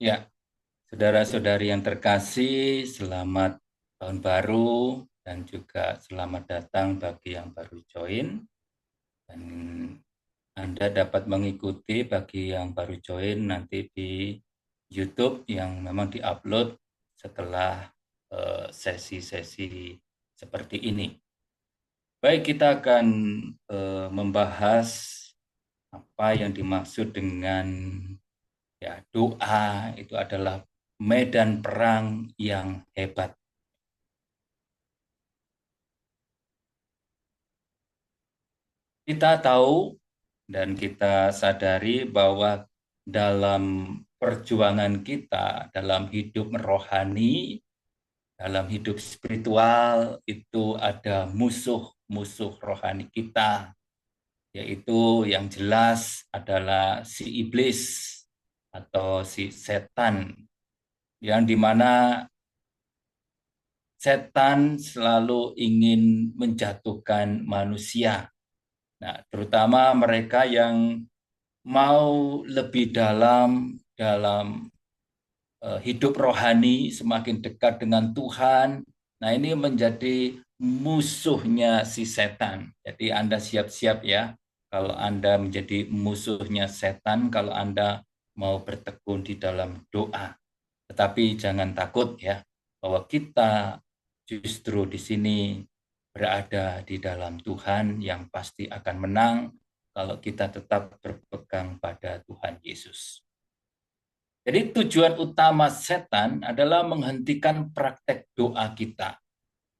Ya, saudara-saudari yang terkasih, selamat tahun baru dan juga selamat datang bagi yang baru join. Dan Anda dapat mengikuti bagi yang baru join nanti di YouTube yang memang diupload setelah sesi-sesi seperti ini. Baik, kita akan membahas apa yang dimaksud dengan ya, doa itu adalah medan perang yang hebat. Kita tahu dan kita sadari bahwa dalam perjuangan kita, dalam hidup rohani, dalam hidup spiritual, itu ada musuh-musuh rohani kita, yaitu yang jelas adalah si iblis atau si setan, yang dimana setan selalu ingin menjatuhkan manusia. Nah, terutama mereka yang mau lebih dalam hidup rohani, semakin dekat dengan Tuhan. Nah, ini menjadi musuhnya si setan. Jadi Anda siap-siap ya, kalau Anda menjadi musuhnya setan, kalau Anda mau bertekun di dalam doa. Tetapi jangan takut ya, bahwa kita justru di sini berada di dalam Tuhan yang pasti akan menang kalau kita tetap berpegang pada Tuhan Yesus. Jadi tujuan utama setan adalah menghentikan praktek doa kita.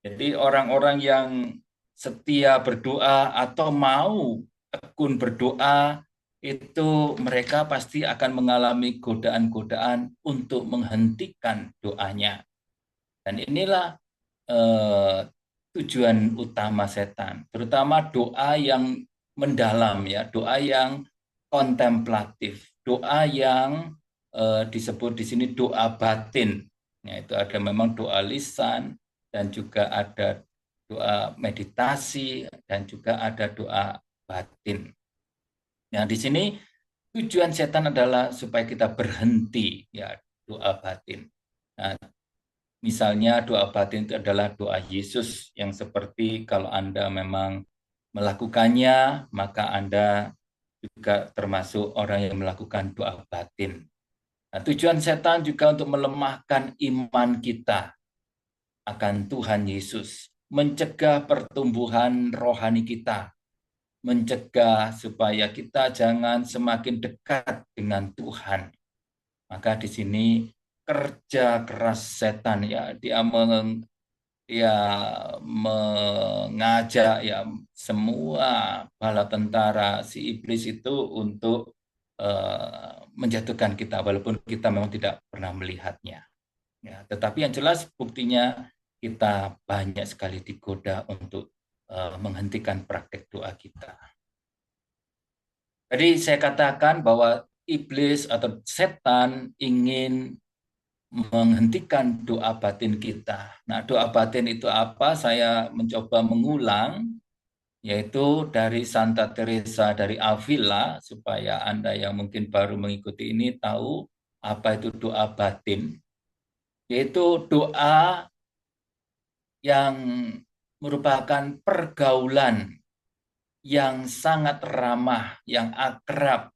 Jadi orang-orang yang setia berdoa atau mau tekun berdoa, itu mereka pasti akan mengalami godaan-godaan untuk menghentikan doanya. Dan inilah eh, tujuan utama setan, terutama doa yang mendalam ya, doa yang kontemplatif, doa yang disebut di sini doa batin. Ya, itu ada memang doa lisan dan juga ada doa meditasi dan juga ada doa batin. Nah, di sini tujuan setan adalah supaya kita berhenti ya doa batin. Nah, misalnya doa batin itu adalah doa Yesus yang seperti kalau Anda memang melakukannya, maka Anda juga termasuk orang yang melakukan doa batin. Nah, tujuan setan juga untuk melemahkan iman kita akan Tuhan Yesus, mencegah pertumbuhan rohani kita, mencegah supaya kita jangan semakin dekat dengan Tuhan. Maka di sini kerja keras setan ya, dia mengajak ya semua bala tentara si iblis itu untuk menjatuhkan kita walaupun kita memang tidak pernah melihatnya. Ya, tetapi yang jelas buktinya kita banyak sekali digoda untuk menghentikan praktek doa kita. Jadi saya katakan bahwa iblis atau setan ingin menghentikan doa batin kita. Nah, doa batin itu apa? Saya mencoba mengulang, yaitu dari Santa Teresa dari Avila, supaya Anda yang mungkin baru mengikuti ini tahu apa itu doa batin, yaitu doa yang merupakan pergaulan yang sangat ramah, yang akrab,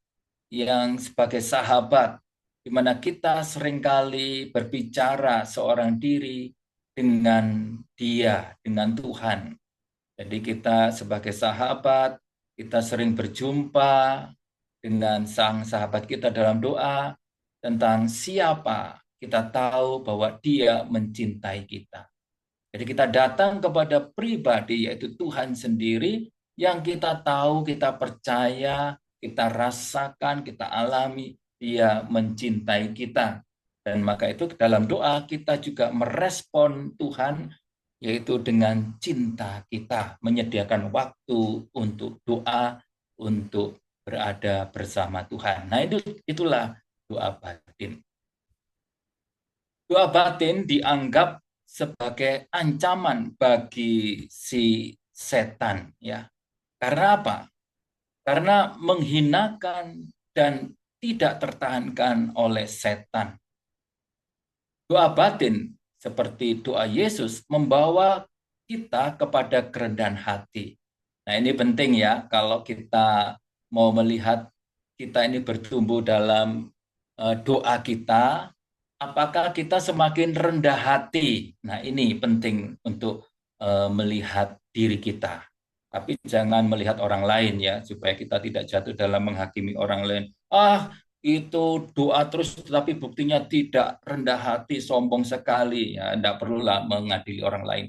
yang sebagai sahabat, di mana kita seringkali berbicara seorang diri dengan Dia, dengan Tuhan. Jadi kita sebagai sahabat, kita sering berjumpa dengan sang sahabat kita dalam doa tentang siapa kita tahu bahwa Dia mencintai kita. Jadi kita datang kepada pribadi yaitu Tuhan sendiri yang kita tahu, kita percaya, kita rasakan, kita alami Dia mencintai kita. Dan maka itu dalam doa kita juga merespon Tuhan yaitu dengan cinta kita, menyediakan waktu untuk doa, untuk berada bersama Tuhan. Nah, itulah doa batin. Doa batin dianggap sebagai ancaman bagi si setan ya. Karena apa? Karena menghinakan dan tidak tertahankan oleh setan. Doa batin seperti doa Yesus membawa kita kepada kerendahan hati. Nah, ini penting ya kalau kita mau melihat kita ini bertumbuh dalam doa kita, apakah kita semakin rendah hati. Nah, ini penting untuk melihat diri kita. Tapi jangan melihat orang lain ya, supaya kita tidak jatuh dalam menghakimi orang lain. Ah, itu doa terus tetapi buktinya tidak, rendah hati, sombong sekali. Ya, tidak perlulah mengadili orang lain.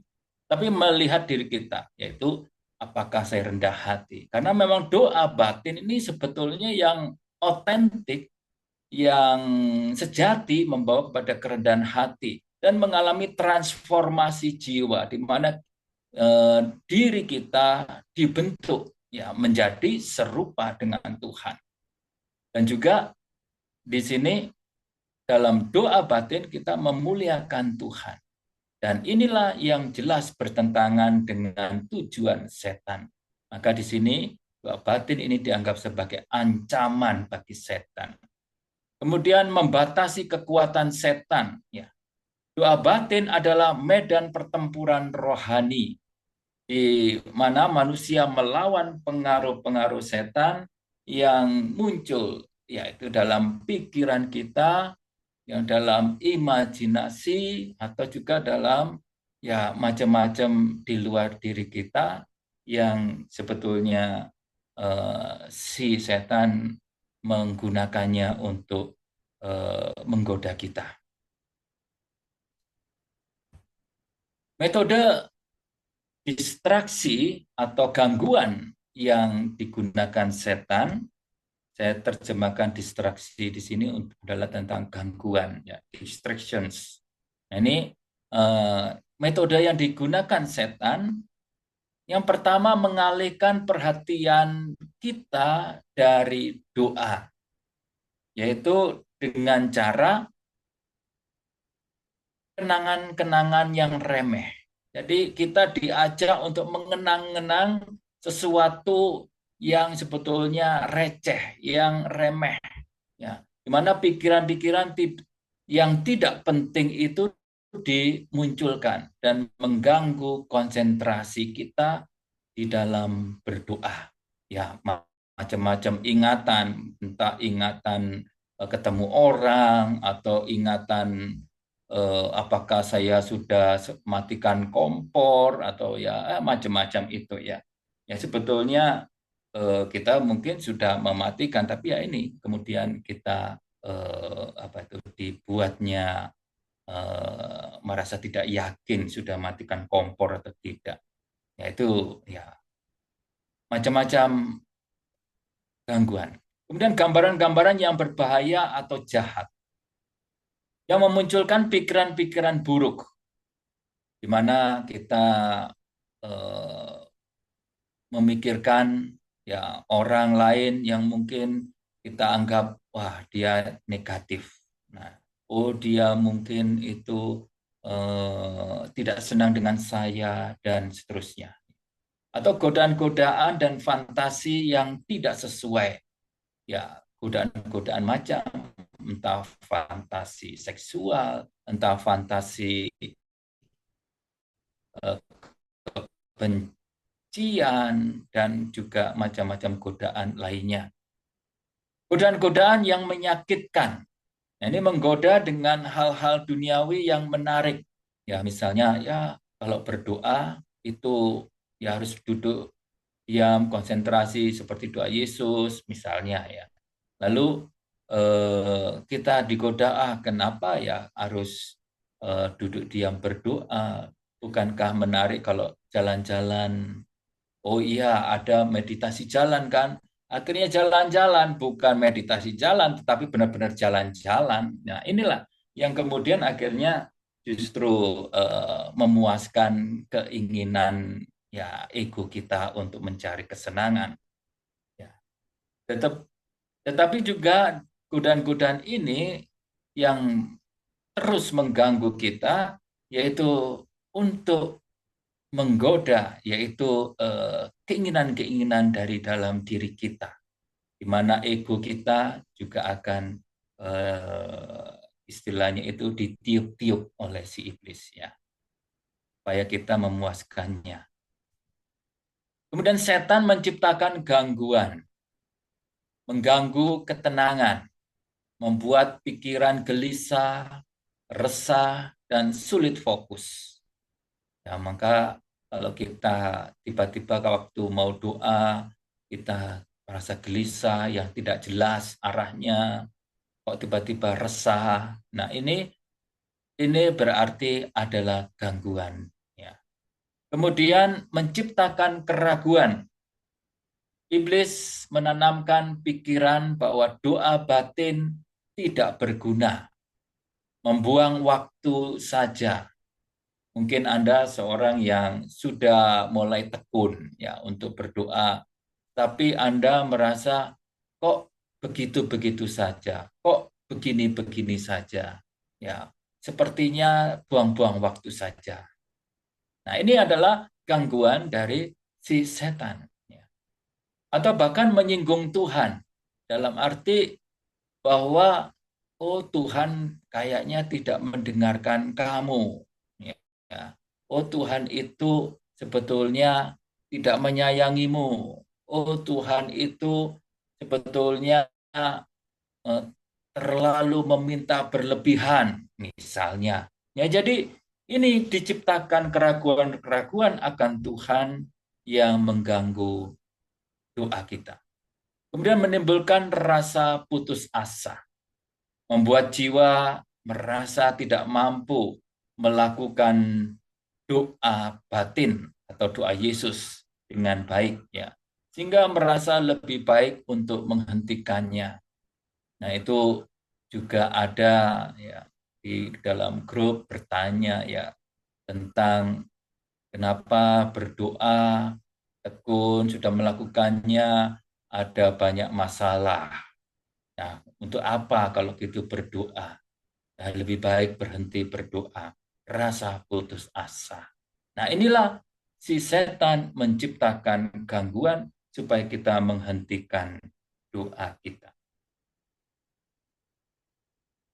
Tapi melihat diri kita, yaitu apakah saya rendah hati. Karena memang doa batin ini sebetulnya yang otentik, yang sejati membawa kepada kerendahan hati dan mengalami transformasi jiwa di mana diri kita dibentuk ya menjadi serupa dengan Tuhan. Dan juga di sini dalam doa batin kita memuliakan Tuhan. Dan inilah yang jelas bertentangan dengan tujuan setan. Maka di sini doa batin ini dianggap sebagai ancaman bagi setan. Kemudian membatasi kekuatan setan. Ya. Doa batin adalah medan pertempuran rohani di mana manusia melawan pengaruh-pengaruh setan yang muncul yaitu dalam pikiran kita, yang dalam imajinasi atau juga dalam ya macam-macam di luar diri kita yang sebetulnya si setan menggunakannya untuk menggoda kita. Metode distraksi atau gangguan yang digunakan setan, saya terjemahkan distraksi di sini adalah tentang gangguan, ya, distractions. Nah, ini metode yang digunakan setan, yang pertama mengalihkan perhatian kita dari doa, yaitu dengan cara kenangan-kenangan yang remeh. Jadi kita diajak untuk mengenang-kenang sesuatu yang sebetulnya receh, yang remeh. Ya, di mana pikiran-pikiran yang tidak penting itu dimunculkan dan mengganggu konsentrasi kita di dalam berdoa. Ya, macam-macam ingatan, entah ingatan ketemu orang atau ingatan apakah saya sudah matikan kompor atau ya macam-macam itu ya. Ya sebetulnya kita mungkin sudah mematikan tapi ya ini kemudian kita apa itu dibuatnya merasa tidak yakin sudah matikan kompor atau tidak. Ya itu ya macam-macam gangguan. Kemudian gambaran-gambaran yang berbahaya atau jahat yang memunculkan pikiran-pikiran buruk di mana kita eh, memikirkan ya orang lain yang mungkin kita anggap wah dia negatif. Nah, oh dia mungkin itu tidak senang dengan saya dan seterusnya. Atau godaan-godaan dan fantasi yang tidak sesuai. Ya, godaan-godaan macam entah fantasi seksual, entah fantasi kebencian, dan juga macam-macam godaan lainnya. Godaan-godaan yang menyakitkan. Nah, ini menggoda dengan hal-hal duniawi yang menarik. Ya, misalnya ya kalau berdoa itu ya harus duduk diam, konsentrasi seperti doa Yesus misalnya ya. Lalu kita digoda, kenapa ya harus duduk diam berdoa? Bukankah menarik kalau jalan-jalan? Oh iya, ada meditasi jalan kan? Akhirnya jalan-jalan, bukan meditasi jalan, tetapi benar-benar jalan-jalan. Nah, inilah yang kemudian akhirnya justru memuaskan keinginan ya ego kita untuk mencari kesenangan. Ya. Tetapi juga godaan-godaan ini yang terus mengganggu kita, yaitu untuk menggoda, yaitu keinginan-keinginan dari dalam diri kita, di mana ego kita juga akan istilahnya itu ditiup-tiup oleh si iblis ya, supaya kita memuaskannya. Kemudian setan menciptakan gangguan, mengganggu ketenangan, membuat pikiran gelisah, resah, dan sulit fokus. Ya, maka kalau kita tiba-tiba waktu mau doa, kita merasa gelisah yang tidak jelas arahnya, kok tiba-tiba resah. Nah, ini berarti adalah gangguan. Ya. Kemudian menciptakan keraguan. Iblis menanamkan pikiran bahwa doa batin tidak berguna, membuang waktu saja. Mungkin Anda seorang yang sudah mulai tekun ya untuk berdoa, tapi Anda merasa kok begitu-begitu saja, kok begini-begini saja. Ya, sepertinya buang-buang waktu saja. Nah, ini adalah gangguan dari si setan. Ya. Atau bahkan menyinggung Tuhan. Dalam arti bahwa, oh Tuhan kayaknya tidak mendengarkan kamu. Ya. Oh Tuhan itu sebetulnya tidak menyayangimu. Oh Tuhan itu sebetulnya eh, terlalu meminta berlebihan, misalnya. Ya, jadi ini diciptakan keraguan-keraguan akan Tuhan yang mengganggu doa kita. Kemudian menimbulkan rasa putus asa, membuat jiwa merasa tidak mampu melakukan doa batin atau doa Yesus dengan baik ya. Sehingga merasa lebih baik untuk menghentikannya. Nah, itu juga ada ya di dalam grup bertanya ya tentang kenapa berdoa tekun sudah melakukannya ada banyak masalah. Nah, untuk apa kalau gitu berdoa? Nah, lebih baik berhenti berdoa, rasa putus asa. Nah, inilah si setan menciptakan gangguan supaya kita menghentikan doa kita.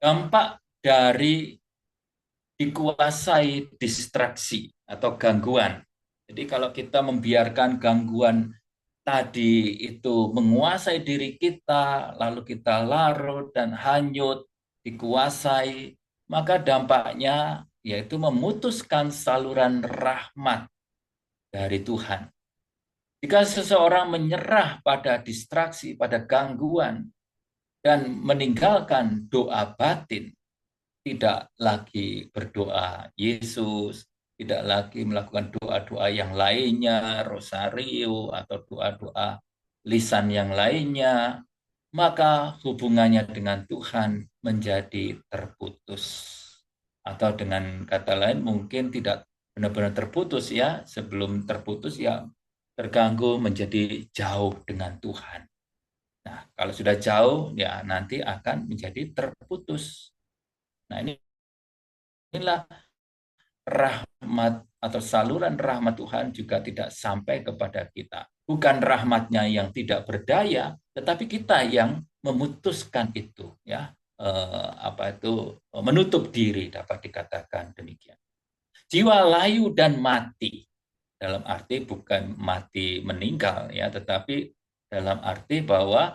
Dampak dari dikuasai distraksi atau gangguan. Jadi kalau kita membiarkan gangguan tadi itu menguasai diri kita, lalu kita larut dan hanyut, dikuasai, maka dampaknya yaitu memutuskan saluran rahmat dari Tuhan. Jika seseorang menyerah pada distraksi, pada gangguan, dan meninggalkan doa batin, tidak lagi berdoa Yesus, tidak lagi melakukan doa-doa yang lainnya, rosario atau doa-doa lisan yang lainnya, maka hubungannya dengan Tuhan menjadi terputus. Atau dengan kata lain mungkin tidak benar-benar terputus ya, sebelum terputus ya terganggu menjadi jauh dengan Tuhan. Nah, kalau sudah jauh ya nanti akan menjadi terputus. Nah, inilah rahmat atau saluran rahmat Tuhan juga tidak sampai kepada kita. Bukan rahmatnya yang tidak berdaya, tetapi kita yang memutuskan itu, ya, menutup diri dapat dikatakan demikian. Jiwa layu dan mati dalam arti bukan mati meninggal, ya, tetapi dalam arti bahwa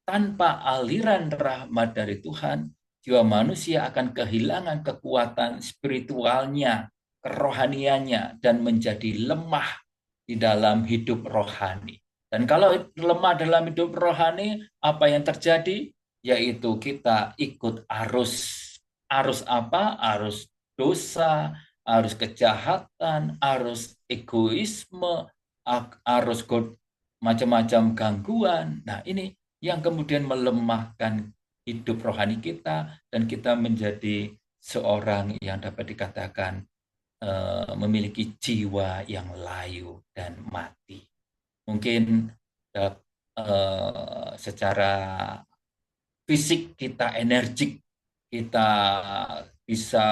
tanpa aliran rahmat dari Tuhan, jiwa manusia akan kehilangan kekuatan spiritualnya, kerohaniannya, dan menjadi lemah di dalam hidup rohani. Dan kalau lemah dalam hidup rohani, apa yang terjadi? Yaitu kita ikut arus. Arus apa? Arus dosa, arus kejahatan, arus egoisme, arus macam-macam gangguan. Nah, ini yang kemudian melemahkan hidup rohani kita dan kita menjadi seorang yang dapat dikatakan memiliki jiwa yang layu dan mati. Mungkin secara fisik kita energik, kita bisa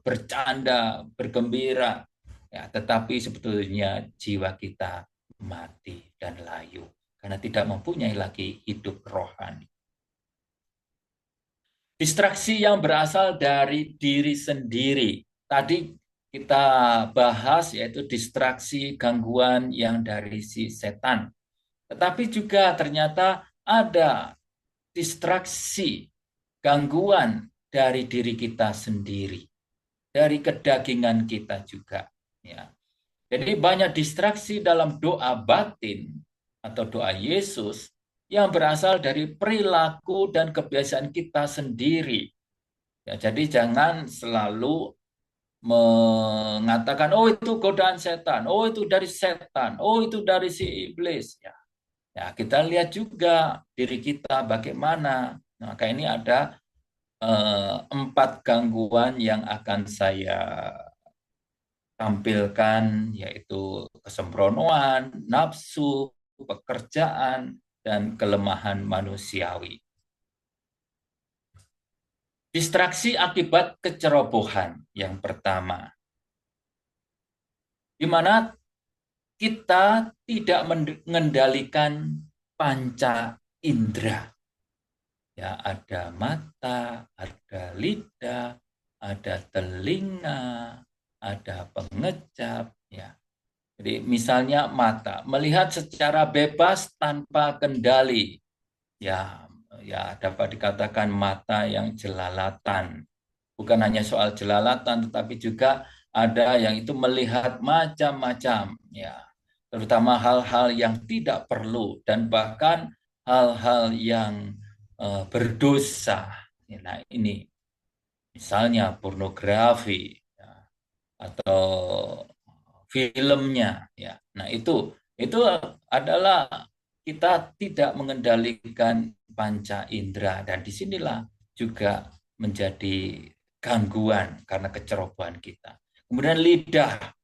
bercanda, bergembira, ya, tetapi sebetulnya jiwa kita mati dan layu karena tidak mempunyai lagi hidup rohani. Distraksi yang berasal dari diri sendiri. Tadi kita bahas yaitu distraksi gangguan yang dari si setan. Tetapi juga ternyata ada distraksi gangguan dari diri kita sendiri, dari kedagingan kita juga. Ya. Jadi banyak distraksi dalam doa batin atau doa Yesus yang berasal dari perilaku dan kebiasaan kita sendiri. Ya, jadi jangan selalu mengatakan, oh itu godaan setan, oh itu dari setan, oh itu dari si iblis. Ya, ya kita lihat juga diri kita bagaimana. Nah, kayak ini ada 4 gangguan yang akan saya tampilkan, yaitu kesembronoan, nafsu, pekerjaan, dan kelemahan manusiawi. Distraksi akibat kecerobohan yang pertama, di mana kita tidak mengendalikan panca indera. Ya, ada mata, ada lidah, ada telinga, ada pengecap, ya. Jadi misalnya mata, melihat secara bebas tanpa kendali. Ya, ya dapat dikatakan mata yang jelalatan. Bukan hanya soal jelalatan, tetapi juga ada yang itu melihat macam-macam, ya. Terutama hal-hal yang tidak perlu dan bahkan hal-hal yang berdosa. Nah, ini misalnya pornografi, ya, atau filmnya, ya. Nah, itu adalah kita tidak mengendalikan panca indera dan disinilah juga menjadi gangguan karena kecerobohan kita. Kemudian lidah,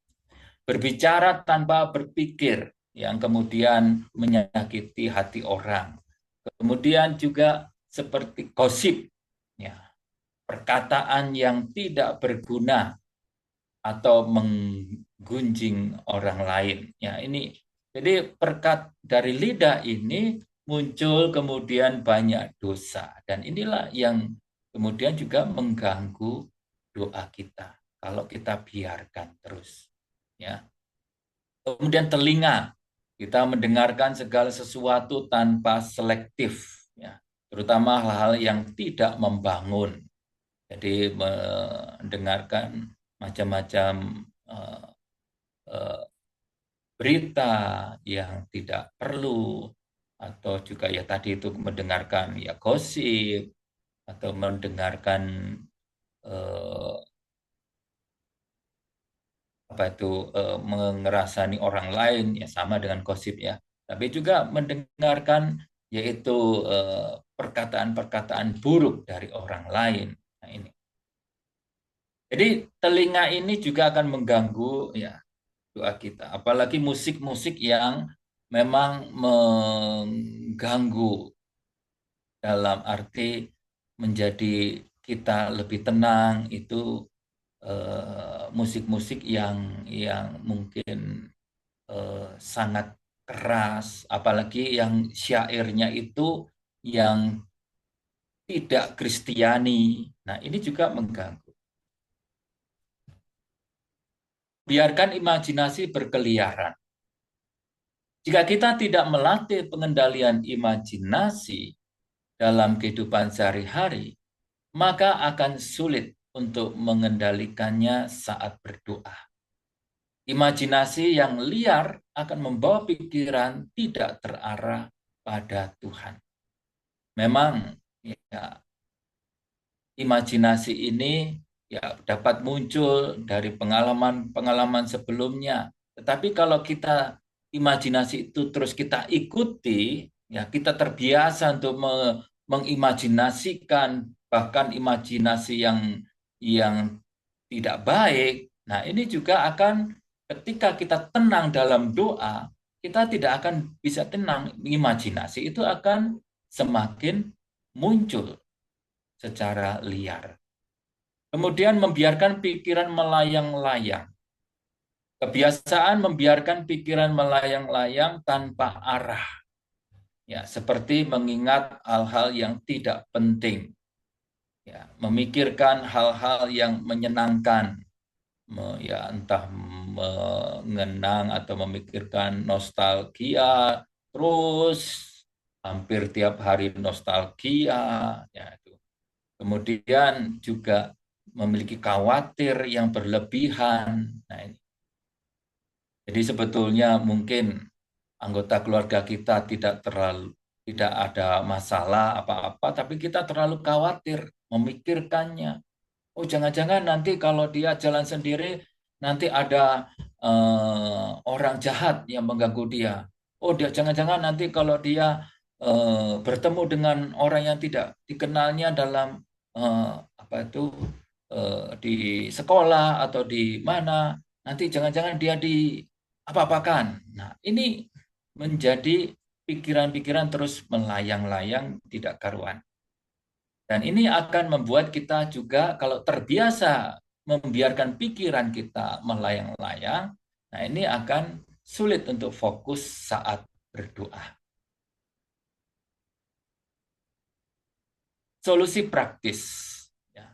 berbicara tanpa berpikir yang kemudian menyakiti hati orang. Kemudian juga seperti gosip, ya, perkataan yang tidak berguna atau menggunjing orang lain. Ya, ini jadi berkat dari lidah ini muncul kemudian banyak dosa dan inilah yang kemudian juga mengganggu doa kita kalau kita biarkan terus. Ya. Kemudian telinga, kita mendengarkan segala sesuatu tanpa selektif, ya, terutama hal-hal yang tidak membangun. Jadi mendengarkan macam-macam uh, uh, berita yang tidak perlu atau juga ya tadi itu mendengarkan ya gosip atau mendengarkan uh, apa itu mengerasani orang lain ya sama dengan gosip ya. Tapi juga mendengarkan yaitu perkataan-perkataan buruk dari orang lain. Nah, ini. Jadi telinga ini juga akan mengganggu ya doa kita. Apalagi musik-musik yang memang mengganggu dalam arti menjadi kita lebih tenang itu musik-musik yang mungkin sangat keras, apalagi yang syairnya itu yang tidak Kristiani. Nah, ini juga mengganggu. Biarkan imajinasi berkeliaran. Jika kita tidak melatih pengendalian imajinasi dalam kehidupan sehari-hari, maka akan sulit untuk mengendalikannya saat berdoa. Imajinasi yang liar akan membawa pikiran tidak terarah pada Tuhan. Memang ya, imajinasi ini ya dapat muncul dari pengalaman-pengalaman sebelumnya. Tetapi kalau kita imajinasi itu terus kita ikuti, ya kita terbiasa untuk mengimajinasikan bahkan imajinasi yang tidak baik. Nah, ini juga akan ketika kita tenang dalam doa, kita tidak akan bisa tenang. Imajinasi itu akan semakin muncul secara liar. Kemudian membiarkan pikiran melayang-layang. Kebiasaan membiarkan pikiran melayang-layang tanpa arah. Ya, seperti mengingat hal-hal yang tidak penting. ya, memikirkan hal-hal yang menyenangkan, ya entah mengenang atau memikirkan nostalgia, terus hampir tiap hari nostalgia, ya itu. Kemudian juga memiliki khawatir yang berlebihan. Nah, ini. Jadi sebetulnya mungkin anggota keluarga kita tidak ada masalah apa-apa, tapi kita terlalu khawatir memikirkannya. Oh, jangan-jangan nanti kalau dia jalan sendiri, nanti ada orang jahat yang mengganggu dia. Oh, dia jangan-jangan nanti kalau dia bertemu dengan orang yang tidak dikenalnya dalam apa itu di sekolah atau di mana, nanti jangan-jangan dia di apa-apakan. Nah, ini menjadi pikiran-pikiran terus melayang-layang tidak karuan. Dan ini akan membuat kita juga kalau terbiasa membiarkan pikiran kita melayang-layang, nah ini akan sulit untuk fokus saat berdoa. Solusi praktis, ya,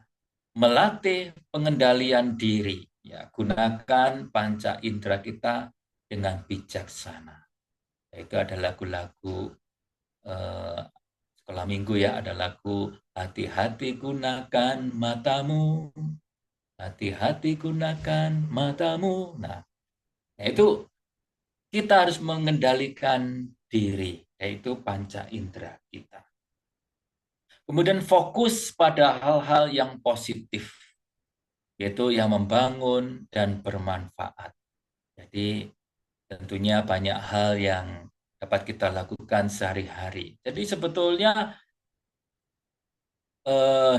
melatih pengendalian diri, ya, gunakan panca indera kita dengan bijaksana. Itu ada lagu-lagu sekolah minggu, ya, ada lagu hati-hati gunakan matamu, hati-hati gunakan matamu. Nah, itu kita harus mengendalikan diri, yaitu panca indera kita. Kemudian fokus pada hal-hal yang positif, yaitu yang membangun dan bermanfaat. Jadi tentunya banyak hal yang dapat kita lakukan sehari-hari. Jadi sebetulnya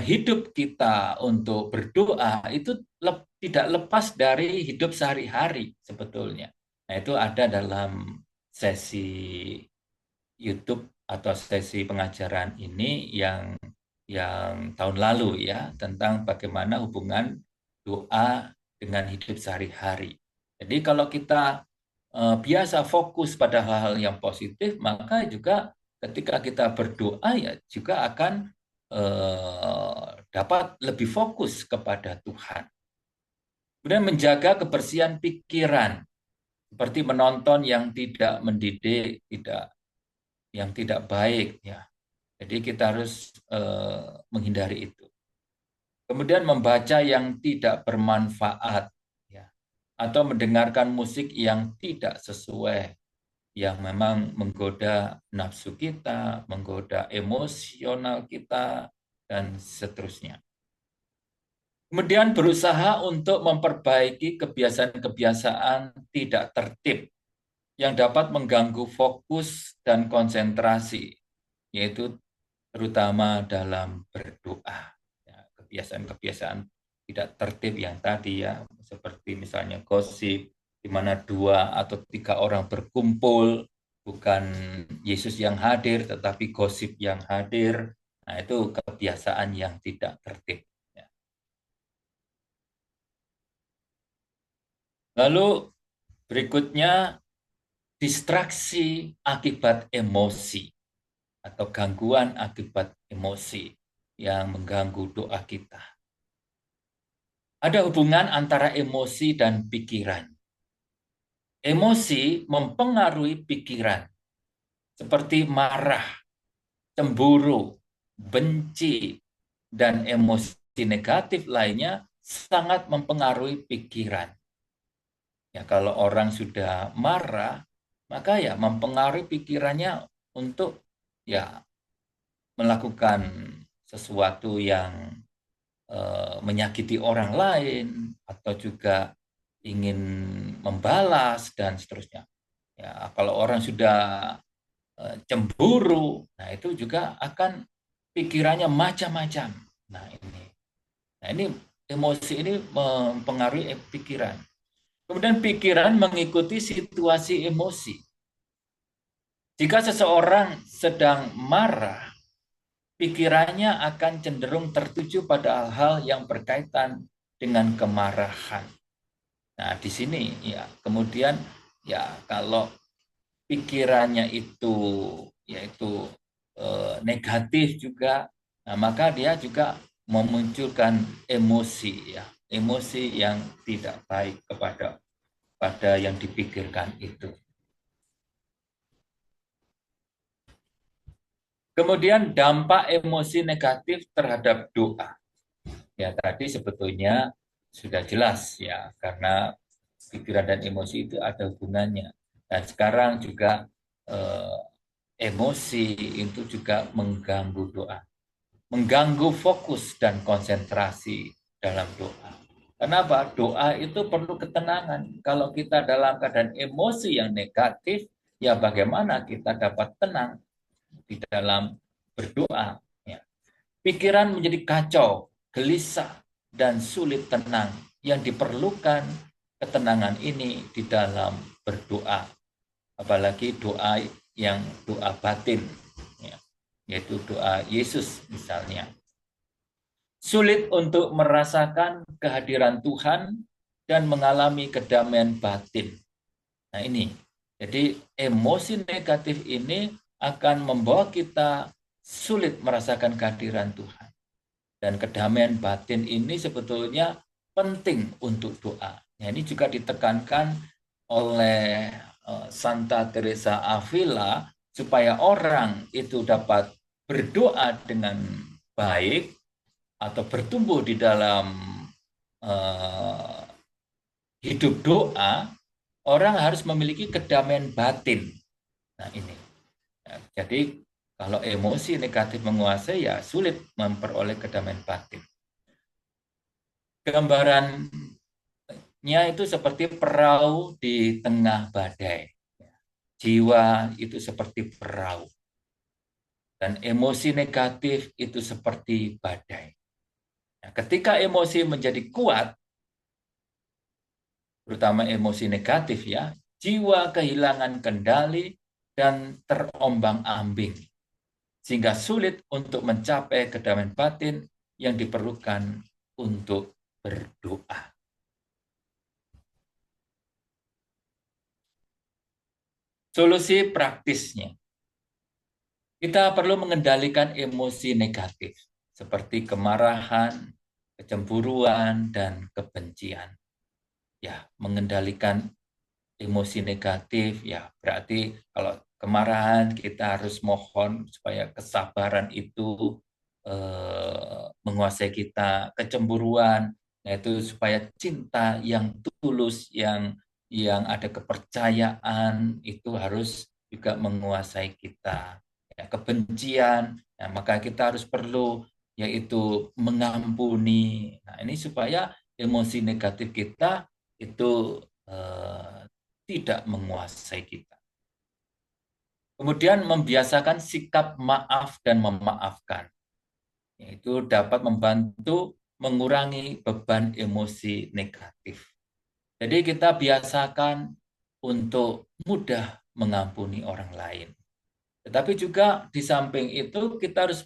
hidup kita untuk berdoa itu tidak lepas dari hidup sehari-hari sebetulnya. Nah, itu ada dalam sesi YouTube atau sesi pengajaran ini yang tahun lalu, ya, tentang bagaimana hubungan doa dengan hidup sehari-hari. Jadi kalau kita biasa fokus pada hal-hal yang positif, maka juga ketika kita berdoa ya juga akan dapat lebih fokus kepada Tuhan. Kemudian menjaga kebersihan pikiran, seperti menonton yang tidak mendidik, yang tidak baik, ya. Jadi kita harus menghindari itu. Kemudian membaca yang tidak bermanfaat, ya, atau mendengarkan musik yang tidak sesuai, yang memang menggoda nafsu kita, menggoda emosional kita, dan seterusnya. Kemudian berusaha untuk memperbaiki kebiasaan-kebiasaan tidak tertib yang dapat mengganggu fokus dan konsentrasi, yaitu terutama dalam berdoa. Ya, kebiasaan-kebiasaan tidak tertib yang tadi, ya, seperti misalnya gosip, di mana 2 atau 3 orang berkumpul, bukan Yesus yang hadir, tetapi gosip yang hadir. Nah, itu kebiasaan yang tidak tertib. Ya. Lalu berikutnya, distraksi akibat emosi atau gangguan akibat emosi yang mengganggu doa kita. Ada hubungan antara emosi dan pikiran. Emosi mempengaruhi pikiran, seperti marah, cemburu, benci, dan emosi negatif lainnya sangat mempengaruhi pikiran. Ya, kalau orang sudah marah, maka ya mempengaruhi pikirannya untuk ya melakukan sesuatu yang menyakiti orang lain atau juga ingin membalas dan seterusnya. Ya, kalau orang sudah cemburu, nah itu juga akan pikirannya macam-macam. Nah ini emosi ini mempengaruhi pikiran. Kemudian pikiran mengikuti situasi emosi. Jika seseorang sedang marah, pikirannya akan cenderung tertuju pada hal-hal yang berkaitan dengan kemarahan. Nah, di sini ya, kemudian ya kalau pikirannya itu yaitu negatif juga, nah maka dia juga memunculkan emosi, ya, emosi yang tidak baik pada yang dipikirkan itu. Kemudian dampak emosi negatif terhadap doa. Ya, tadi sebetulnya sudah jelas ya, karena pikiran dan emosi itu ada hubungannya. Dan sekarang juga eh, emosi itu juga mengganggu doa, mengganggu fokus dan konsentrasi dalam doa. Kenapa? Doa itu perlu ketenangan. Kalau kita dalam keadaan emosi yang negatif, ya bagaimana kita dapat tenang di dalam berdoa? Ya. Pikiran menjadi kacau, gelisah, dan sulit tenang. Yang diperlukan ketenangan ini di dalam berdoa. Apalagi doa yang doa batin, ya, yaitu doa Yesus misalnya. Sulit untuk merasakan kehadiran Tuhan dan mengalami kedamaian batin. Nah ini, jadi emosi negatif ini akan membawa kita sulit merasakan kehadiran Tuhan. Dan kedamaian batin ini sebetulnya penting untuk doa. Nah, ini juga ditekankan oleh Santa Teresa Avila supaya orang itu dapat berdoa dengan baik atau bertumbuh di dalam uh, hidup doa, orang harus memiliki kedamaian batin. Nah ini, ya, jadi kalau emosi negatif menguasai ya sulit memperoleh kedamaian batin. Gambarannya itu seperti perahu di tengah badai. Jiwa itu seperti perahu. Dan emosi negatif itu seperti badai. Nah, ketika emosi menjadi kuat, terutama emosi negatif ya, jiwa kehilangan kendali dan terombang-ambing. Sehingga sulit untuk mencapai kedamaian batin yang diperlukan untuk berdoa. Solusi praktisnya. Kita perlu mengendalikan emosi negatif seperti kemarahan, kecemburuan, dan kebencian. Ya, mengendalikan emosi negatif ya berarti kalau kemarahan kita harus mohon supaya kesabaran itu menguasai kita, kecemburuan yaitu supaya cinta yang tulus yang ada kepercayaan itu harus juga menguasai kita. Ya, kebencian, ya, maka kita harus perlu yaitu mengampuni. Nah, ini supaya emosi negatif kita itu tidak menguasai kita. Kemudian membiasakan sikap maaf dan memaafkan. Itu dapat membantu mengurangi beban emosi negatif. Jadi kita biasakan untuk mudah mengampuni orang lain. Tetapi juga di samping itu kita harus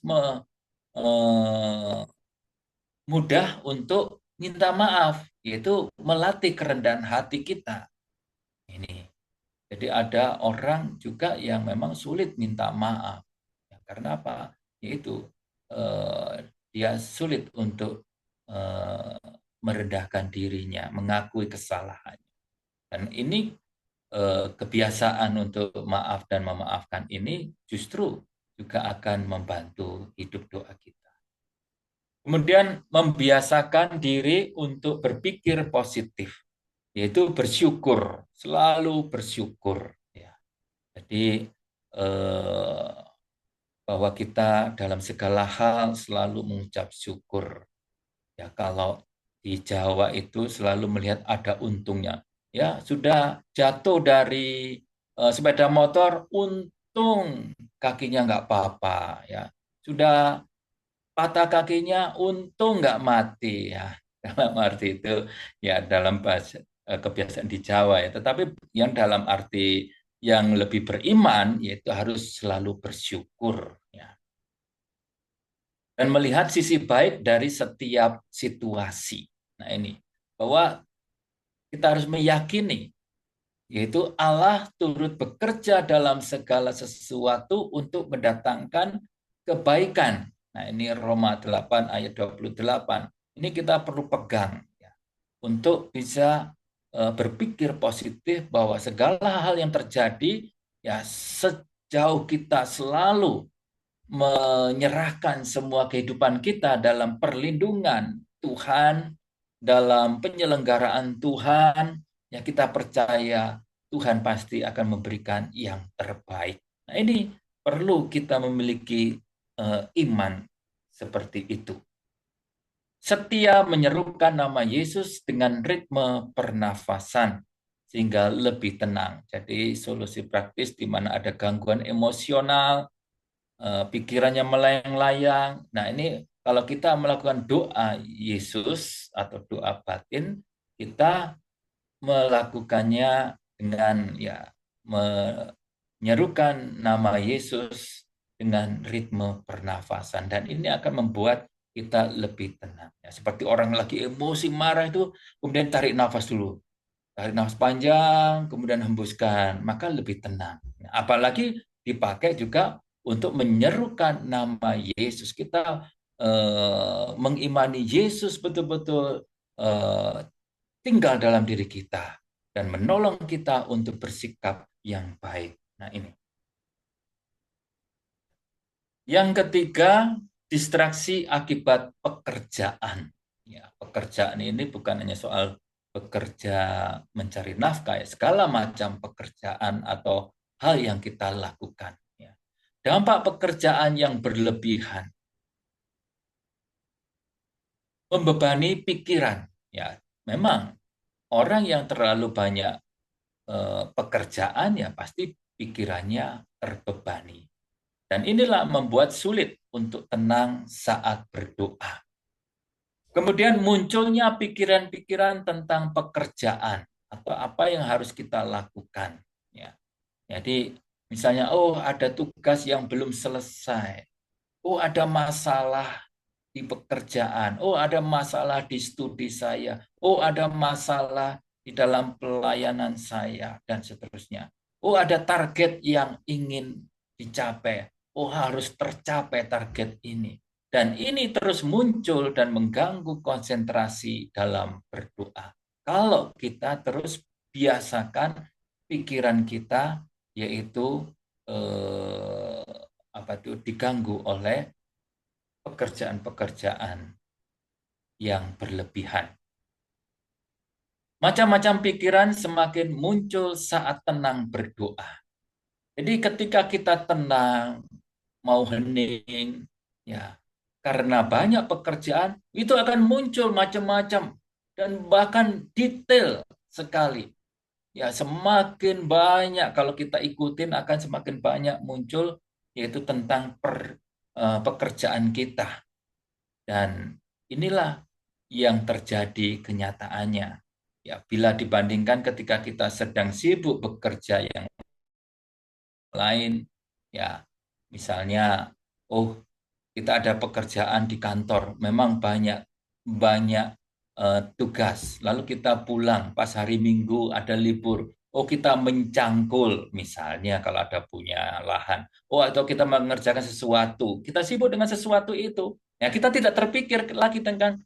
mudah untuk minta maaf, yaitu melatih kerendahan hati kita. Ini. Jadi ada orang juga yang memang sulit minta maaf. Ya, karena apa? Yaitu dia sulit untuk eh, merendahkan dirinya, mengakui kesalahannya. Dan ini kebiasaan untuk maaf dan memaafkan ini justru juga akan membantu hidup doa kita. Kemudian membiasakan diri untuk berpikir positif, yaitu bersyukur, selalu bersyukur. Ya. Jadi bahwa kita dalam segala hal selalu mengucap syukur. Ya, kalau di Jawa itu selalu melihat ada untungnya. Ya, sudah jatuh dari sepeda motor, untung kakinya nggak apa-apa. Ya, sudah patah kakinya, untung nggak mati. Ya, dalam arti itu ya dalam bahasa kebiasaan di Jawa ya. Tetapi yang dalam arti yang lebih beriman yaitu harus selalu bersyukur. Ya dan melihat sisi baik dari setiap situasi. Nah ini, bahwa kita harus meyakini, yaitu Allah turut bekerja dalam segala sesuatu untuk mendatangkan kebaikan. Nah, ini Roma 8 ayat 28. Ini kita perlu pegang ya, untuk bisa berpikir positif bahwa segala hal yang terjadi ya sejauh kita selalu menyerahkan semua kehidupan kita dalam perlindungan Tuhan, dalam penyelenggaraan Tuhan, ya kita percaya Tuhan pasti akan memberikan yang terbaik. Nah, ini perlu kita memiliki iman seperti itu. Setia menyerukan nama Yesus dengan ritme pernafasan sehingga lebih tenang. Jadi solusi praktis di mana ada gangguan emosional, pikirannya melayang-layang. Nah, ini kalau kita melakukan doa Yesus atau doa batin, kita melakukannya dengan ya menyerukan nama Yesus dengan ritme pernafasan, dan ini akan membuat kita lebih tenang. Ya, seperti orang lagi emosi marah itu, kemudian tarik nafas dulu, tarik nafas panjang, kemudian hembuskan, maka lebih tenang. Apalagi dipakai juga untuk menyerukan nama Yesus. Kita mengimani Yesus betul-betul tinggal dalam diri kita dan menolong kita untuk bersikap yang baik. Nah, ini. Yang ketiga, distraksi akibat pekerjaan. Ya, pekerjaan ini bukan hanya soal bekerja mencari nafkah, ya, segala macam pekerjaan atau hal yang kita lakukan. Ya. Dampak pekerjaan yang berlebihan, membebani pikiran. Ya, memang orang yang terlalu banyak pekerjaan ya pasti pikirannya terbebani. Dan inilah membuat sulit untuk tenang saat berdoa. Kemudian munculnya pikiran-pikiran tentang pekerjaan atau apa yang harus kita lakukan. Ya. Jadi misalnya, oh ada tugas yang belum selesai, oh ada masalah di pekerjaan, oh ada masalah di studi saya, oh ada masalah di dalam pelayanan saya, dan seterusnya. Oh ada target yang ingin dicapai, oh harus tercapai target ini. Dan ini terus muncul dan mengganggu konsentrasi dalam berdoa. Kalau kita terus biasakan pikiran kita yaitu diganggu oleh pekerjaan-pekerjaan yang berlebihan. Macam-macam pikiran semakin muncul saat tenang berdoa. Jadi ketika kita tenang, mau hening, ya karena banyak pekerjaan, itu akan muncul macam-macam dan bahkan detail sekali. Ya semakin banyak kalau kita ikutin akan semakin banyak muncul yaitu tentang pekerjaan kita. Dan inilah yang terjadi kenyataannya. Ya, bila dibandingkan ketika kita sedang sibuk bekerja yang lain, ya misalnya, oh kita ada pekerjaan di kantor, memang banyak banyak tugas, lalu kita pulang pas hari Minggu ada libur, oh kita mencangkul misalnya kalau ada punya lahan, oh atau kita mengerjakan sesuatu, kita sibuk dengan sesuatu itu, ya kita tidak terpikir lagi tentang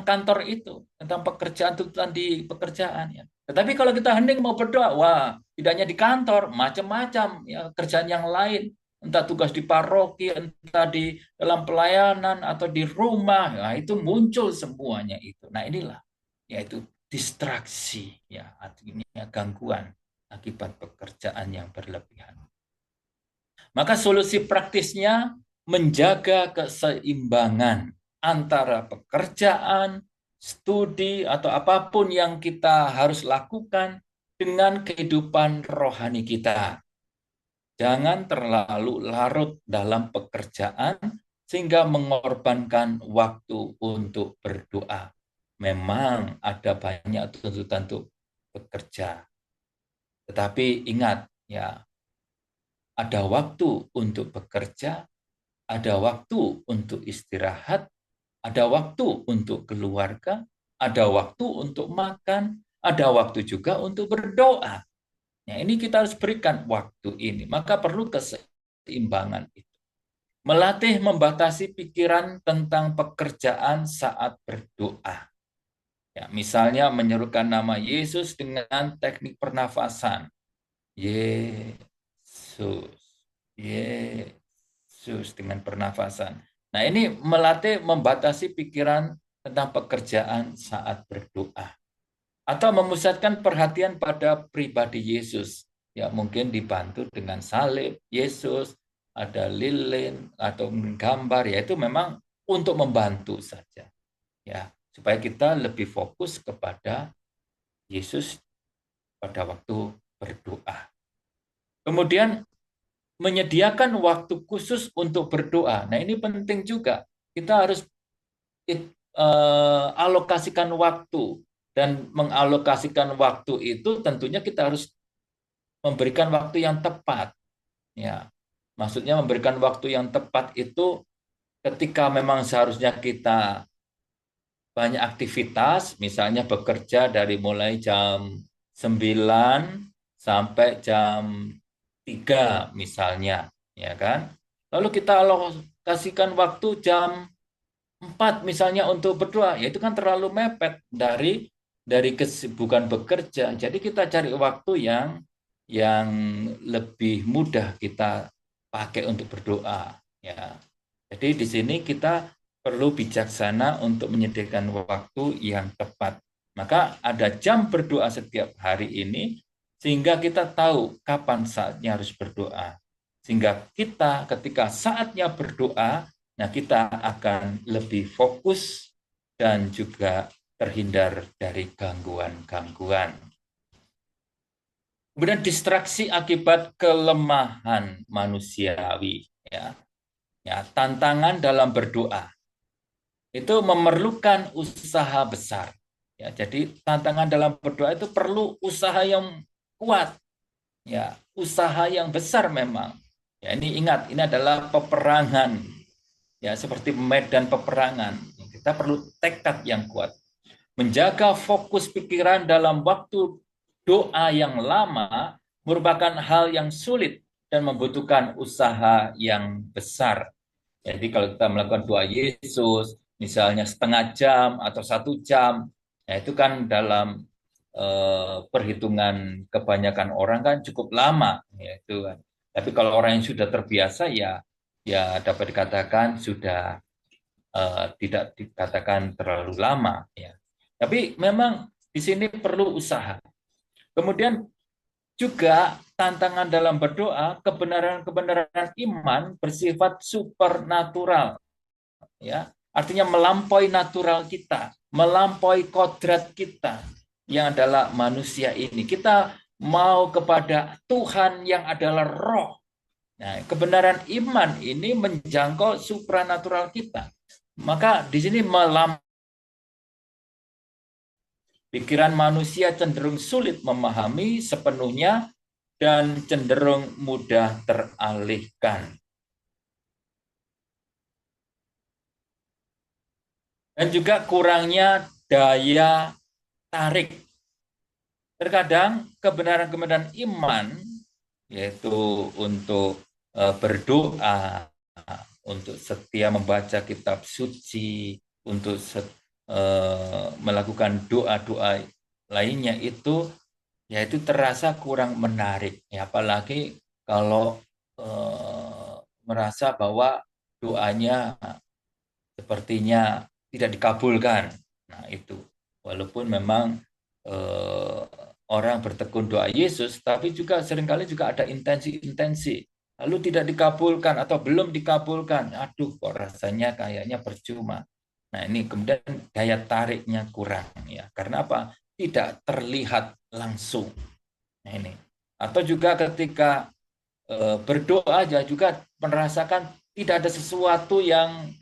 kantor itu, tentang pekerjaan tuntutan di pekerjaan ya. Tetapi kalau kita hening mau berdoa, wah tidak hanya di kantor, macam-macam ya kerjaan yang lain, entah tugas di paroki, entah di dalam pelayanan atau di rumah, nah itu muncul semuanya itu. Nah inilah yaitu distraksi, ya artinya gangguan akibat pekerjaan yang berlebihan. Maka solusi praktisnya menjaga keseimbangan antara pekerjaan, studi atau apapun yang kita harus lakukan dengan kehidupan rohani kita. Jangan terlalu larut dalam pekerjaan sehingga mengorbankan waktu untuk berdoa. Memang ada banyak tuntutan untuk bekerja. Tetapi ingat ya, ada waktu untuk bekerja, ada waktu untuk istirahat, ada waktu untuk keluarga, ada waktu untuk makan, ada waktu juga untuk berdoa. Nah, ini kita harus berikan waktu ini. Maka perlu keseimbangan itu. Melatih membatasi pikiran tentang pekerjaan saat berdoa. Ya, misalnya menyerukan nama Yesus dengan teknik pernafasan. Yesus, Yesus dengan pernafasan. Nah, ini melatih membatasi pikiran tentang pekerjaan saat berdoa. Atau memusatkan perhatian pada pribadi Yesus. Ya, mungkin dibantu dengan salib Yesus, ada lilin atau gambar, ya itu memang untuk membantu saja. Ya, supaya kita lebih fokus kepada Yesus pada waktu berdoa. Kemudian menyediakan waktu khusus untuk berdoa. Nah, ini penting juga. Kita harus alokasikan waktu, dan mengalokasikan waktu itu tentunya kita harus memberikan waktu yang tepat. Ya, maksudnya memberikan waktu yang tepat itu ketika memang seharusnya kita banyak aktivitas, misalnya bekerja dari mulai jam 9 sampai jam 3 misalnya, ya kan? Lalu kita alokasikan waktu jam 4 misalnya untuk berdoa, ya itu kan terlalu mepet dari kesibukan bekerja. Jadi kita cari waktu yang lebih mudah kita pakai untuk berdoa, ya. Jadi di sini kita perlu bijaksana untuk menyediakan waktu yang tepat. Maka ada jam berdoa setiap hari ini sehingga kita tahu kapan saatnya harus berdoa. Sehingga kita ketika saatnya berdoa, nah kita akan lebih fokus dan juga terhindar dari gangguan-gangguan. Kemudian distraksi akibat kelemahan manusiawi, ya. Ya, tantangan dalam berdoa itu memerlukan usaha besar. Ya, jadi tantangan dalam berdoa itu perlu usaha yang kuat, ya, usaha yang besar memang. Ya, ini ingat, ini adalah peperangan, ya, seperti medan peperangan. Kita perlu tekad yang kuat. Menjaga fokus pikiran dalam waktu doa yang lama merupakan hal yang sulit dan membutuhkan usaha yang besar. Jadi kalau kita melakukan doa Yesus, misalnya setengah jam atau 1 jam, ya itu kan dalam perhitungan kebanyakan orang kan cukup lama, ya itu kan. Tapi kalau orang yang sudah terbiasa, ya dapat dikatakan sudah tidak dikatakan terlalu lama, ya. Tapi memang di sini perlu usaha. Kemudian juga tantangan dalam berdoa, kebenaran-kebenaran iman bersifat supernatural, ya. Artinya melampaui natural kita, melampaui kodrat kita yang adalah manusia ini. Kita mau kepada Tuhan yang adalah roh. Nah, kebenaran iman ini menjangkau supranatural kita. Maka di sini pikiran manusia cenderung sulit memahami sepenuhnya dan cenderung mudah teralihkan. Dan juga kurangnya daya tarik. Terkadang kebenaran-kebenaran iman, yaitu untuk berdoa, untuk setia membaca kitab suci, untuk melakukan doa-doa lainnya itu, yaitu terasa kurang menarik. Ya, apalagi kalau merasa bahwa doanya sepertinya tidak dikabulkan. Nah, itu walaupun memang eh, orang bertekun doa Yesus, tapi juga seringkali juga ada intensi-intensi. Lalu tidak dikabulkan atau belum dikabulkan. Aduh, kok rasanya kayaknya percuma. Nah, ini kemudian daya tariknya kurang, ya. Karena apa? Tidak terlihat langsung. Nah, ini. Atau juga ketika berdoa aja juga merasakan tidak ada sesuatu yang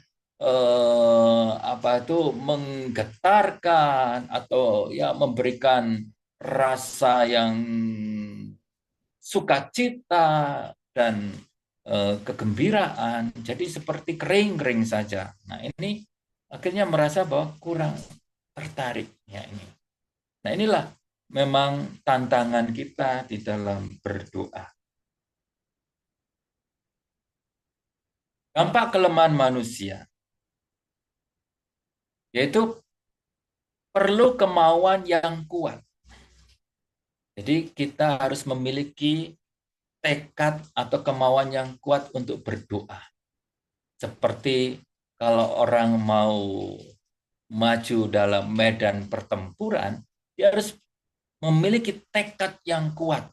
apa itu menggetarkan atau ya memberikan rasa yang sukacita dan kegembiraan. Jadi seperti kering-kering saja. Nah, ini akhirnya merasa bahwa kurang tertarik, ya ini. Nah, inilah memang tantangan kita di dalam berdoa. Dampak kelemahan manusia, yaitu perlu kemauan yang kuat. Jadi kita harus memiliki tekad atau kemauan yang kuat untuk berdoa. Seperti kalau orang mau maju dalam medan pertempuran, dia harus memiliki tekad yang kuat,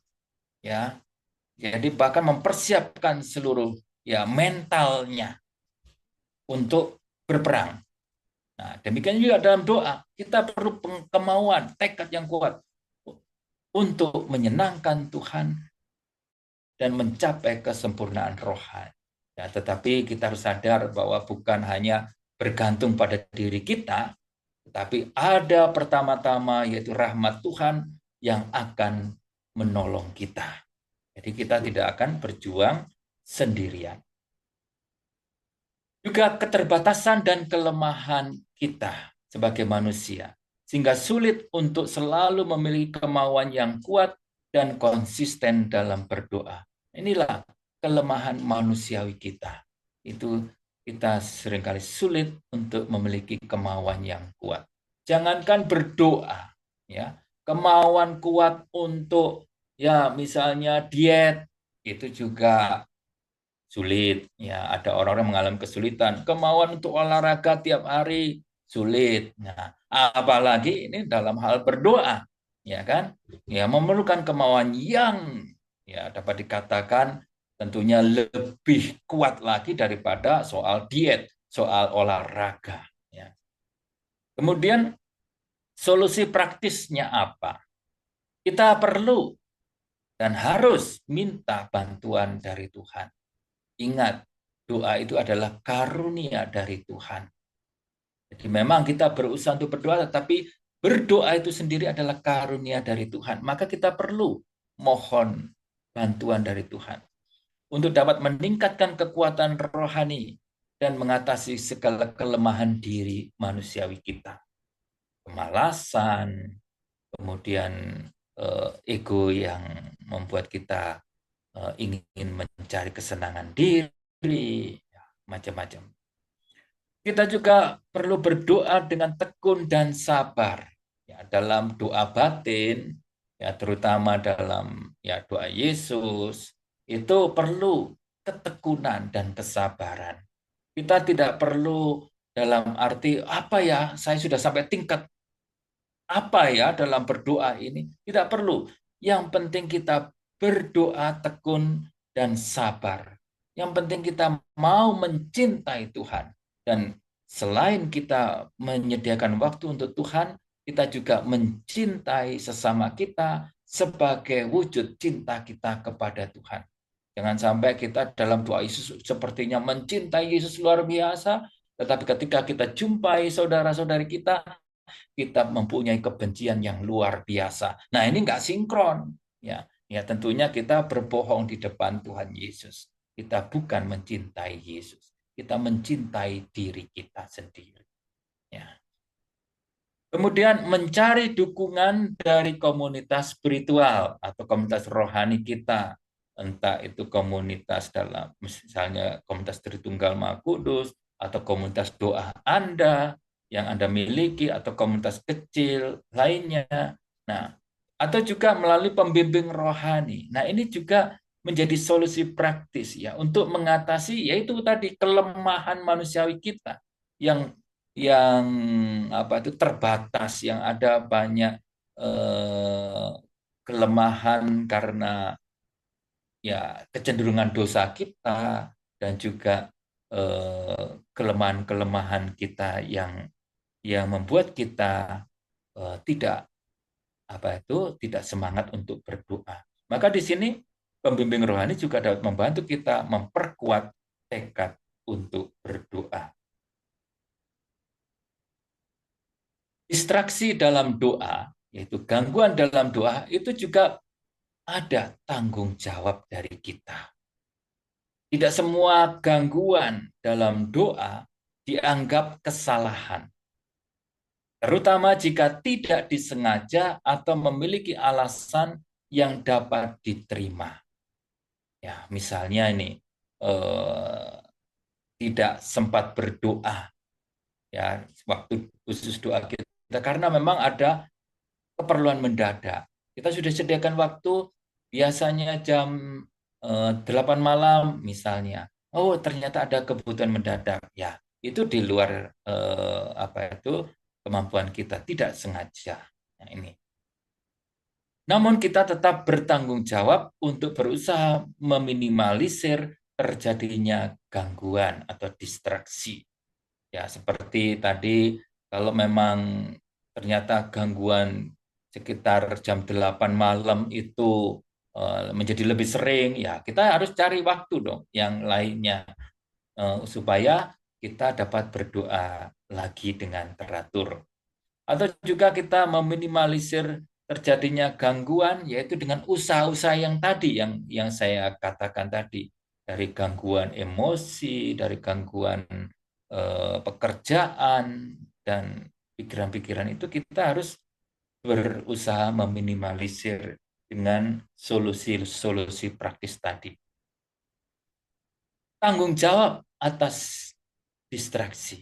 ya. Jadi bahkan mempersiapkan seluruh ya mentalnya untuk berperang. Nah, demikian juga dalam doa, kita perlu kemauan, tekad yang kuat untuk menyenangkan Tuhan dan mencapai kesempurnaan rohani. Ya, tetapi kita harus sadar bahwa bukan hanya bergantung pada diri kita, tetapi ada pertama-tama yaitu rahmat Tuhan yang akan menolong kita. Jadi kita tidak akan berjuang sendirian. Juga keterbatasan dan kelemahan kita sebagai manusia, sehingga sulit untuk selalu memiliki kemauan yang kuat dan konsisten dalam berdoa. Inilah kelemahan manusiawi kita. Itu kita seringkali sulit untuk memiliki kemauan yang kuat. Jangankan berdoa, ya, kemauan kuat untuk ya misalnya diet itu juga sulit. Ya, ada orang-orang mengalami kesulitan. Kemauan untuk olahraga tiap hari sulit. Nah, apalagi ini dalam hal berdoa, ya kan? Ya, memerlukan kemauan yang ya dapat dikatakan tentunya lebih kuat lagi daripada soal diet, soal olahraga. Ya. Kemudian solusi praktisnya apa? Kita perlu dan harus minta bantuan dari Tuhan. Ingat, doa itu adalah karunia dari Tuhan. Jadi memang kita berusaha untuk berdoa, tetapi berdoa itu sendiri adalah karunia dari Tuhan. Maka kita perlu mohon bantuan dari Tuhan untuk dapat meningkatkan kekuatan rohani dan mengatasi segala kelemahan diri manusiawi kita. Kemalasan, kemudian ego yang membuat kita ingin mencari kesenangan diri, ya, macam-macam. Kita juga perlu berdoa dengan tekun dan sabar. Ya, dalam doa batin, ya terutama dalam ya doa Yesus, itu perlu ketekunan dan kesabaran. Kita tidak perlu dalam arti apa ya, saya sudah sampai tingkat apa ya dalam berdoa ini. Tidak perlu. Yang penting kita berdoa tekun dan sabar. Yang penting kita mau mencintai Tuhan. Dan selain kita menyediakan waktu untuk Tuhan, kita juga mencintai sesama kita sebagai wujud cinta kita kepada Tuhan. Jangan sampai kita dalam doa Yesus sepertinya mencintai Yesus luar biasa, tetapi ketika kita jumpai saudara-saudari kita mempunyai kebencian yang luar biasa. Nah, ini nggak sinkron. Ya, ya tentunya kita berbohong di depan Tuhan Yesus. Kita bukan mencintai Yesus. Kita mencintai diri kita sendiri. Ya. Kemudian mencari dukungan dari komunitas spiritual atau komunitas rohani kita. Entah itu komunitas dalam misalnya komunitas Tritunggal Maha Kudus atau komunitas doa Anda yang Anda miliki atau komunitas kecil lainnya. Nah, atau juga melalui pembimbing rohani. Nah, ini juga menjadi solusi praktis ya untuk mengatasi yaitu tadi kelemahan manusiawi kita yang yang apa itu terbatas, yang ada banyak eh, kelemahan karena ya kecenderungan dosa kita dan juga kelemahan-kelemahan kita yang membuat kita tidak apa itu tidak semangat untuk berdoa. Maka di sini pembimbing rohani juga dapat membantu kita memperkuat tekad untuk berdoa. Distraksi dalam doa, yaitu gangguan dalam doa, itu juga ada tanggung jawab dari kita. Tidak semua gangguan dalam doa dianggap kesalahan, terutama jika tidak disengaja atau memiliki alasan yang dapat diterima. Ya, misalnya ini, eh, tidak sempat berdoa ya waktu khusus doa kita karena memang ada keperluan mendadak. Kita sudah sediakan waktu biasanya jam 8 malam misalnya. Oh, ternyata ada kebutuhan mendadak. Ya, itu di luar apa itu kemampuan kita, tidak sengaja. Nah, ini. Namun kita tetap bertanggung jawab untuk berusaha meminimalisir terjadinya gangguan atau distraksi. Ya, seperti tadi kalau memang ternyata gangguan sekitar jam 8 malam itu menjadi lebih sering, ya kita harus cari waktu dong yang lainnya supaya kita dapat berdoa lagi dengan teratur. Atau juga kita meminimalisir terjadinya gangguan yaitu dengan usaha-usaha yang tadi yang saya katakan tadi dari gangguan emosi, dari gangguan pekerjaan dan pikiran-pikiran itu kita harus berusaha meminimalisir dengan solusi-solusi praktis tadi. Tanggung jawab atas distraksi.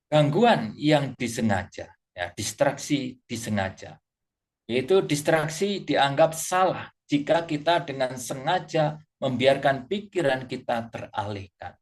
Gangguan yang disengaja, ya, distraksi disengaja. Yaitu distraksi dianggap salah jika kita dengan sengaja membiarkan pikiran kita teralihkan.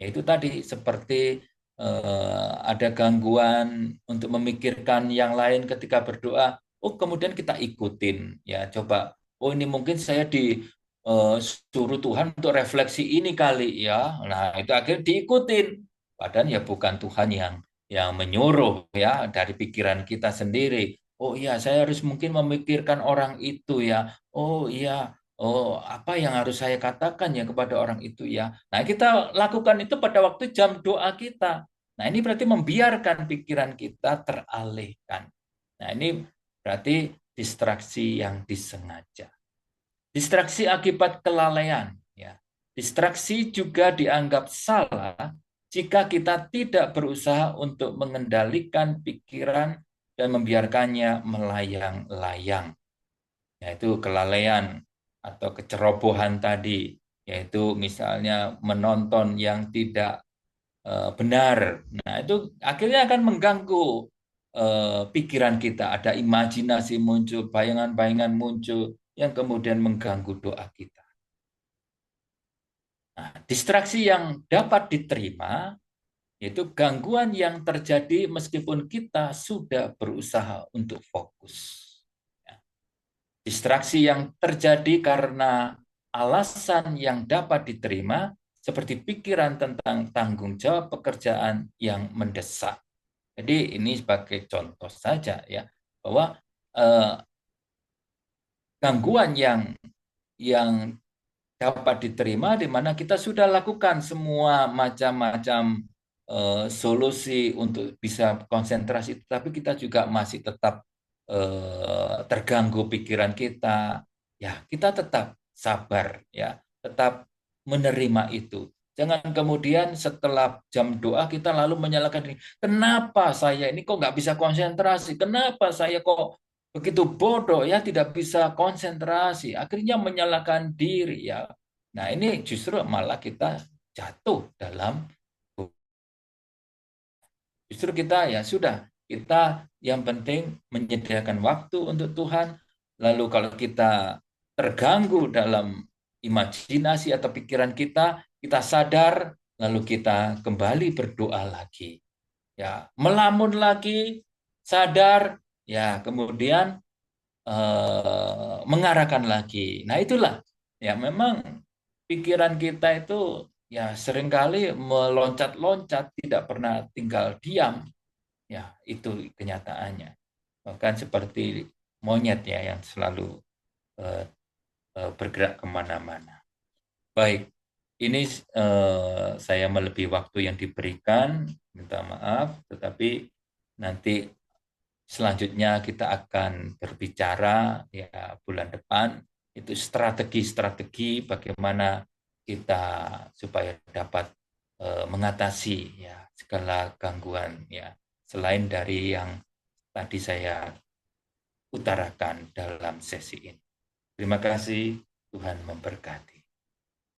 Yaitu tadi seperti ada gangguan untuk memikirkan yang lain ketika berdoa. Oh, kemudian kita ikutin, ya coba. Oh, ini mungkin saya disuruh Tuhan untuk refleksi ini kali ya. Nah, itu akhirnya diikutin. Padahal ya bukan Tuhan yang menyuruh ya dari pikiran kita sendiri. Oh iya, saya harus mungkin memikirkan orang itu ya. Oh iya, oh, apa yang harus saya katakan ya kepada orang itu ya? Nah, kita lakukan itu pada waktu jam doa kita. Nah, ini berarti membiarkan pikiran kita teralihkan. Nah, ini berarti distraksi yang disengaja. Distraksi akibat kelalaian, ya. Distraksi juga dianggap salah jika kita tidak berusaha untuk mengendalikan pikiran dan membiarkannya melayang-layang, yaitu kelalaian atau kecerobohan tadi, yaitu misalnya menonton yang tidak benar. Nah, itu akhirnya akan mengganggu pikiran kita. Ada imajinasi muncul, bayangan-bayangan muncul yang kemudian mengganggu doa kita. Nah, distraksi yang dapat diterima yaitu gangguan yang terjadi meskipun kita sudah berusaha untuk fokus. Distraksi yang terjadi karena alasan yang dapat diterima, seperti pikiran tentang tanggung jawab pekerjaan yang mendesak. Jadi ini sebagai contoh saja ya, bahwa eh, gangguan yang dapat diterima di mana kita sudah lakukan semua macam-macam solusi untuk bisa konsentrasi, tapi kita juga masih tetap terganggu pikiran kita. Ya, kita tetap sabar ya, tetap menerima itu. Jangan kemudian setelah jam doa kita lalu menyalahkan diri. Kenapa saya ini kok nggak bisa konsentrasi? Kenapa saya kok begitu bodoh ya tidak bisa konsentrasi? Akhirnya menyalahkan diri ya. Nah, ini justru malah kita jatuh dalam justru kita ya sudah kita yang penting menyediakan waktu untuk Tuhan. Lalu kalau kita terganggu dalam imajinasi atau pikiran kita, kita sadar lalu kita kembali berdoa lagi. Ya, melamun lagi, sadar, ya kemudian mengarahkan lagi. Nah, itulah ya memang pikiran kita itu ya seringkali meloncat-loncat, tidak pernah tinggal diam. Ya, itu kenyataannya. Bahkan seperti monyet ya yang selalu eh, bergerak kemana-mana. Baik, ini saya melebihi waktu yang diberikan, minta maaf, tetapi nanti selanjutnya kita akan berbicara ya bulan depan itu strategi-strategi bagaimana kita supaya dapat mengatasi ya segala gangguan ya selain dari yang tadi saya utarakan dalam sesi ini. Terima kasih, Tuhan memberkati.